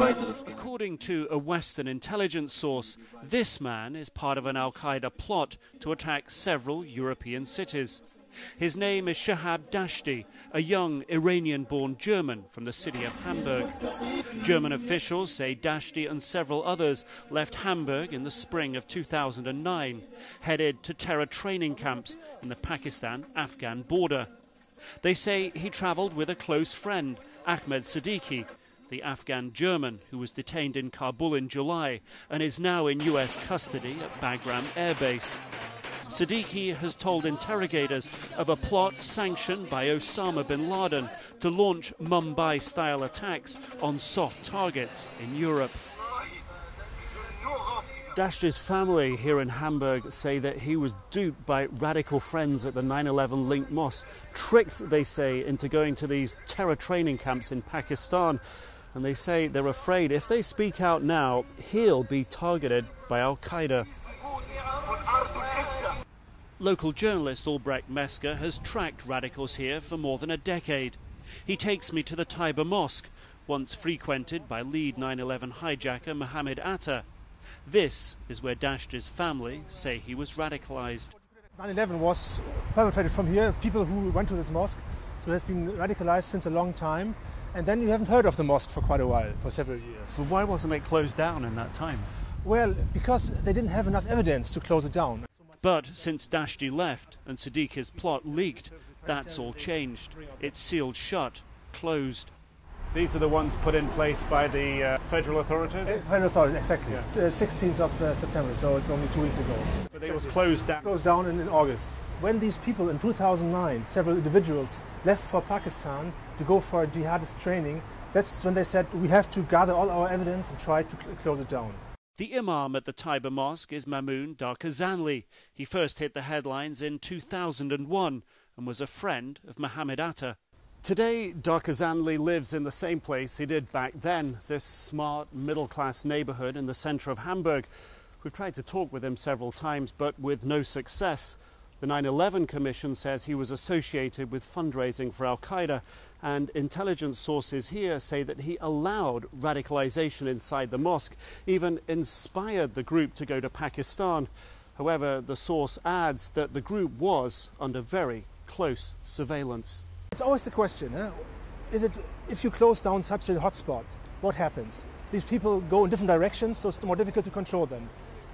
According to a Western intelligence source, this man is part of an Al-Qaeda plot to attack several European cities. His name is Shahab Dashti, a young Iranian-born German from the city of Hamburg. German officials say Dashti and several others left Hamburg in the spring of 2009, headed to terror training camps in the Pakistan-Afghan border. They say he travelled with a close friend, Ahmed Siddiqui, the Afghan German who was detained in Kabul in July and is now in US custody at Bagram Air Base. Siddiqui has told interrogators of a plot sanctioned by Osama bin Laden to launch Mumbai-style attacks on soft targets in Europe. Dashti's family here in Hamburg say that he was duped by radical friends at the 9/11 linked mosque, tricked, they say, into going to these terror training camps in Pakistan. And they say they're afraid if they speak out now, he'll be targeted by Al-Qaeda. Local journalist Albrecht Mesker has tracked radicals here for more than a decade. He takes me to the Taiba Mosque, once frequented by lead 9/11 hijacker Mohammed Atta. This is where Dashti's family say he was radicalized. 9/11 was perpetrated from here, people who went to this mosque, so it has been radicalized since a long time. And then you haven't heard of the mosque for quite a while, for several years. So why wasn't it closed down in that time? Well, because they didn't have enough evidence to close it down. But since Dashti left and Siddiqui's plot leaked, that's all changed. It's sealed shut, closed. These are the ones put in place by the federal authorities? Federal authorities, exactly. Yeah. 16th of September, so it's only 2 weeks ago. But it was closed down? Closed down in August. When these people in 2009, several individuals, left for Pakistan to go for jihadist training, that's when they said we have to gather all our evidence and try to close it down. The imam at the Taiba Mosque is Mamoun Darkazanli. He first hit the headlines in 2001 and was a friend of Mohammed Atta. Today, Darkazanli lives in the same place he did back then, this smart, middle-class neighbourhood in the centre of Hamburg. We've tried to talk with him several times, but with no success. The 9/11 Commission says he was associated with fundraising for Al-Qaeda, and intelligence sources here say that he allowed radicalization inside the mosque, even inspired the group to go to Pakistan. However, the source adds that the group was under very close surveillance. It's always the question, is it, if you close down such a hotspot, what happens? These people go in different directions, so it's more difficult to control them.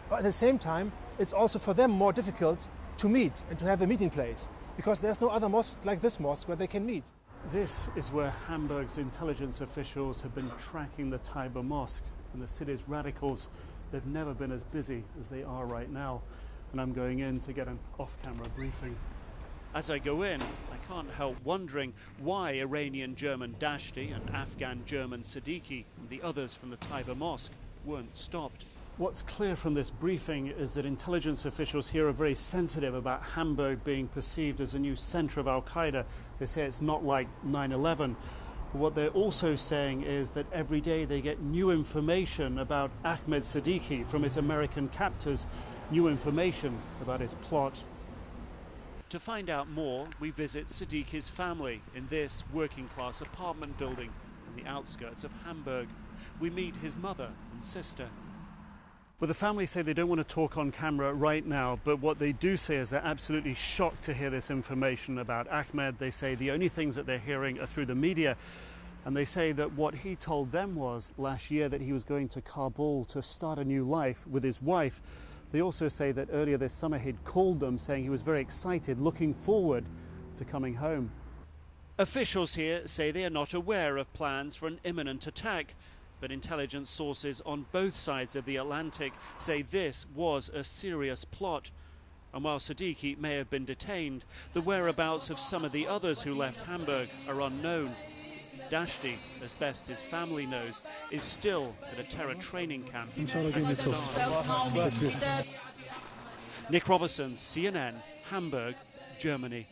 But at the same time, it's also for them more difficult to meet and to have a meeting place, because there's no other mosque like this mosque where they can meet. This is where Hamburg's intelligence officials have been tracking the Taiba Mosque, and the city's radicals. They've never been as busy as they are right now, and I'm going in to get an off-camera briefing. As I go in, I can't help wondering why Iranian-German Dashti and Afghan-German Siddiqui and the others from the Taiba Mosque weren't stopped. What's clear from this briefing is that intelligence officials here are very sensitive about Hamburg being perceived as a new centre of Al-Qaeda. They say it's not like 9/11. But what they're also saying is that every day they get new information about Ahmed Siddiqui from his American captors, new information about his plot. To find out more, we visit Siddiqui's family in this working-class apartment building on the outskirts of Hamburg. We meet his mother and sister. Well, the family say they don't want to talk on camera right now, but what they do say is they're absolutely shocked to hear this information about Ahmed. They say the only things that they're hearing are through the media, and they say that what he told them was last year that he was going to Kabul to start a new life with his wife. They also say that earlier this summer he'd called them saying he was very excited, looking forward to coming home. Officials here say they are not aware of plans for an imminent attack, but intelligence sources on both sides of the Atlantic say this was a serious plot. And while Siddiqui may have been detained, the whereabouts of some of the others who left Hamburg are unknown. Dashti, as best his family knows, is still at a terror training camp in Pakistan. Nic Robertson, CNN, Hamburg, Germany.